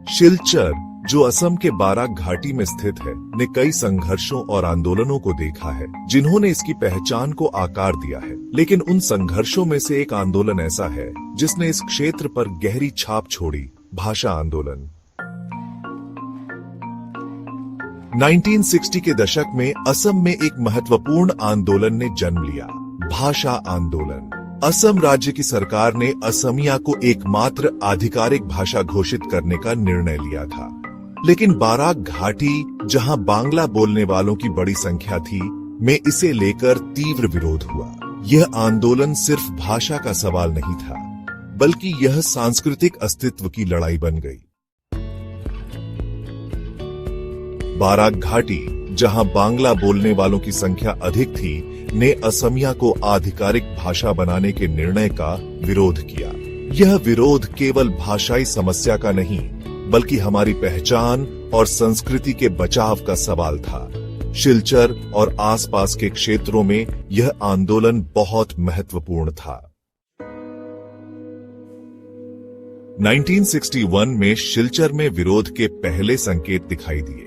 शिलचर, जो असम के बाराक घाटी में स्थित है, ने कई संघर्षों और आंदोलनों को देखा है जिन्होंने इसकी पहचान को आकार दिया है। लेकिन उन संघर्षों में से एक आंदोलन ऐसा है जिसने इस क्षेत्र पर गहरी छाप छोड़ी, भाषा आंदोलन। 1960 के दशक में असम में एक महत्वपूर्ण आंदोलन ने जन्म लिया, भाषा आंदोलन। असम राज्य की सरकार ने असमिया को एकमात्र आधिकारिक भाषा घोषित करने का निर्णय लिया था, लेकिन बाराक घाटी, जहां बांग्ला बोलने वालों की बड़ी संख्या थी, में इसे लेकर तीव्र विरोध हुआ। यह आंदोलन सिर्फ भाषा का सवाल नहीं था, बल्कि यह सांस्कृतिक अस्तित्व की लड़ाई बन गई। बाराक घाटी, जहां बांग्ला बोलने वालों की संख्या अधिक थी, ने असमिया को आधिकारिक भाषा बनाने के निर्णय का विरोध किया। यह विरोध केवल भाषाई समस्या का नहीं, बल्कि हमारी पहचान और संस्कृति के बचाव का सवाल था। शिलचर और आसपास के क्षेत्रों में यह आंदोलन बहुत महत्वपूर्ण था। 1961 में शिलचर में विरोध के पहले संकेत दिखाई दिए।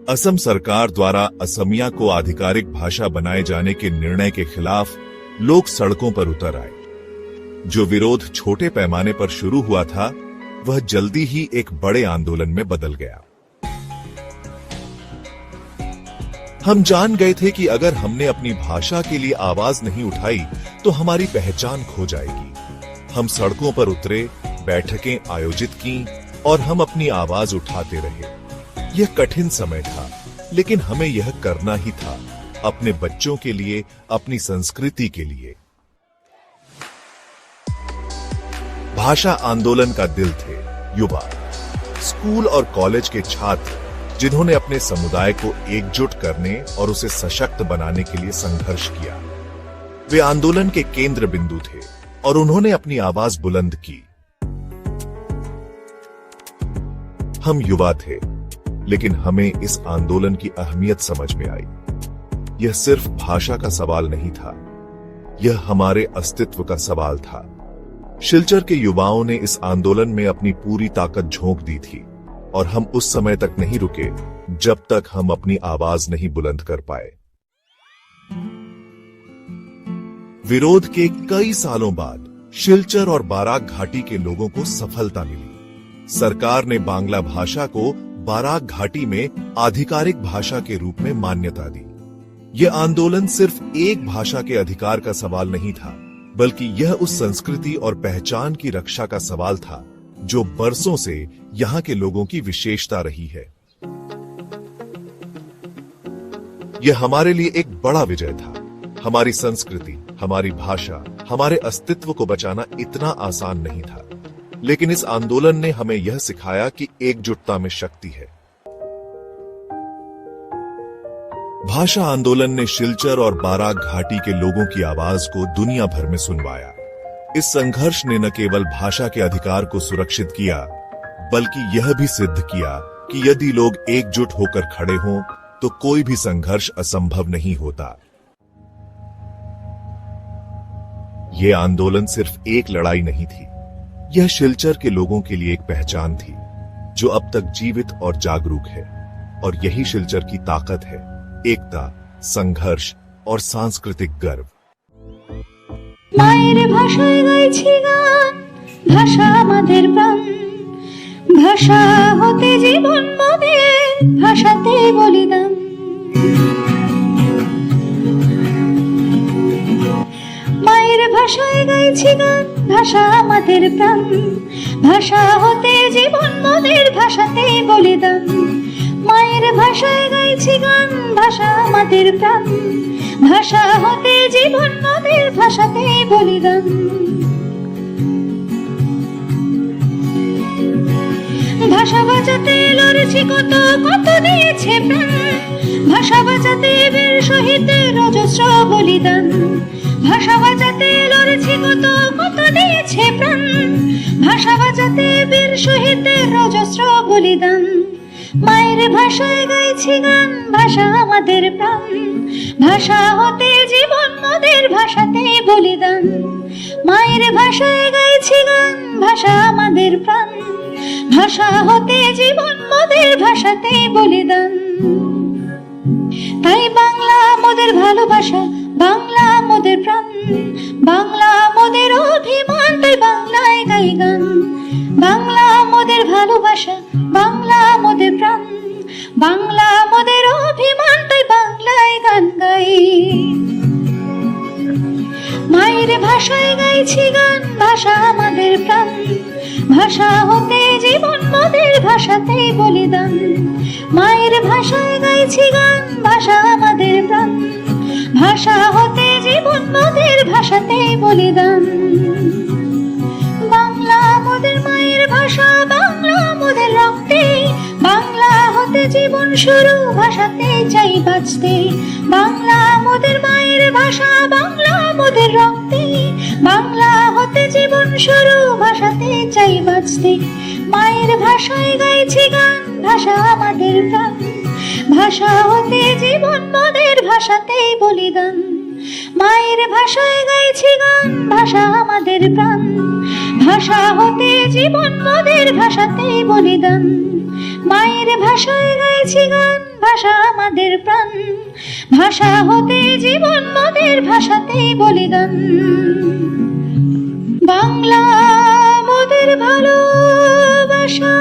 असम सरकार द्वारा असमिया को आधिकारिक भाषा बनाए जाने के निर्णय के खिलाफ लोग सड़कों पर उतर आए। जो विरोध छोटे पैमाने पर शुरू हुआ था, वह जल्दी ही एक बड़े आंदोलन में बदल गया। हम जान गए थे कि अगर हमने अपनी भाषा के लिए आवाज नहीं उठाई तो हमारी पहचान खो जाएगी। हम सड़कों पर उतरे, बैठकें आयोजित की और हम अपनी आवाज उठाते रहे। यह कठिन समय था, लेकिन हमें यह करना ही था, अपने बच्चों के लिए, अपनी संस्कृति के लिए। भाषा आंदोलन का दिल थे युवा, स्कूल और कॉलेज के छात्र, जिन्होंने अपने समुदाय को एकजुट करने और उसे सशक्त बनाने के लिए संघर्ष किया। वे आंदोलन के केंद्र बिंदु थे और उन्होंने अपनी आवाज बुलंद की। हम युवा थे, लेकिन हमें इस आंदोलन की अहमियत समझ में आई। यह सिर्फ भाषा का सवाल नहीं था, यह हमारे अस्तित्व का सवाल था। शिलचर के युवाओं ने इस आंदोलन में अपनी पूरी ताकत झोंक दी थी और हम उस समय तक नहीं रुके जब तक हम अपनी आवाज नहीं बुलंद कर पाए। विरोध के कई सालों बाद शिलचर और बाराक घाटी के लोगों को सफलता मिली। सरकार ने बांग्ला भाषा को बाराक घाटी में आधिकारिक भाषा के रूप में मान्यता दी। यह आंदोलन सिर्फ एक भाषा के अधिकार का सवाल नहीं था, बल्कि यह उस संस्कृति और पहचान की रक्षा का सवाल था जो बरसों से यहाँ के लोगों की विशेषता रही है। यह हमारे लिए एक बड़ा विजय था। हमारी संस्कृति, हमारी भाषा, हमारे अस्तित्व को बचाना इतना आसान नहीं था, लेकिन इस आंदोलन ने हमें यह सिखाया कि एकजुटता में शक्ति है। भाषा आंदोलन ने शिलचर और बाराक घाटी के लोगों की आवाज को दुनिया भर में सुनवाया। इस संघर्ष ने न केवल भाषा के अधिकार को सुरक्षित किया, बल्कि यह भी सिद्ध किया कि यदि लोग एकजुट होकर खड़े हों तो कोई भी संघर्ष असंभव नहीं होता। यह आंदोलन सिर्फ एक लड़ाई नहीं थी, यह शिलचर के लोगों के लिए एक पहचान थी जो अब तक जीवित और जागरूक है। और यही शिलचर की ताकत है, एकता, संघर्ष और सांस्कृतिक गर्व। माয়ের ভাষায় গাইছি গান, ভাষা আমাদের প্রাণ, ভাষা হতে জীবন মোদের, ভাষাতে বলিদান। মায়ের ভাষায় গাইছি গান, ভাষা আমাদের প্রাণ, ভাষা হতে জীবন মোদের, ভাষাতে বলিদান। মায়ের ভাষায় গাইছি গান, ভাষা আমাদের প্রাণ, ভাষা হতে জীবন মোদের, ভাষাতে বলিদান। ভাষা বাঁচাতে লড়েছি কত, কত দিয়েছে প্রাণ, ভাষা বাঁচাতে বীর শহীদদের অজস্র বলিদান। ভাষা বাঁচাতে লড়েছি কত, কত দিয়েছে প্রাণ, ভাষা বাঁচাতে বীর শহীদদের অজস্র বলিদান। মায়ের ভাষায় গাইছি গান, ভাষা আমাদের প্রাণ, ভাষা হতে জীবন মোদের, ভাষাতে বলিদান। মায়ের ভাষায় গাইছি গান, ভাষা আমাদের প্রাণ, ভাষা হতে জীবন মোদের ভাষাতেই বলিদান। তাই বাংলা মোদের ভালোবাসা, বাংলা মোদের প্রাণ, বাংলা মোদের অভিমান, তাই বাংলায় গাই গান। বাংলা মোদের ভালোবাসা, বাংলা মোদের প্রাণ, বাংলা মোদের অভিমান, তাই বাংলায় গান গাই। মায়ের ভাষায় গাইছি গান, ভাষা আমাদের প্রাণ, ভাষা হতে জীবন মোদের ভাষাতেই বলিদান। মায়ের ভাষায় গাইছি গান, ভাষা আমাদের প্রাণ, ভাষা হতে জীবন মোদের ভাষাতেই বলিদান। বাংলা মোদের মায়ের ভাষা, বাংলা মোদের রক্তে, বাংলা হতে জীবন শুরু, ভাষাতেই চাই বাঁচতে। বাংলা মোদের মায়ের ভাষা, বাংলা মোদের রক্তে, বাংলা হতে জীবন শুরু, ভাষাতেই চাই বাঁচতে। মায়ের ভাষায় গাইছি গান, ভাষা আমাদের প্রাণ, ভাষা হতে জীবন মোদের ভাষাতেই বলিদান। মায়ের ভাষায় গাইছি গান, ভাষা আমাদের প্রাণ, ভাষা হতে জীবন মোদের ভাষাতেই বলিদান। মায়ের ভাষায় গাইছি গান, ভাষা আমাদের প্রাণ, ভাষা হতে জীবন মোদের ভাষাতেই বলিদান। বাংলা মোদের ভালোবাসা।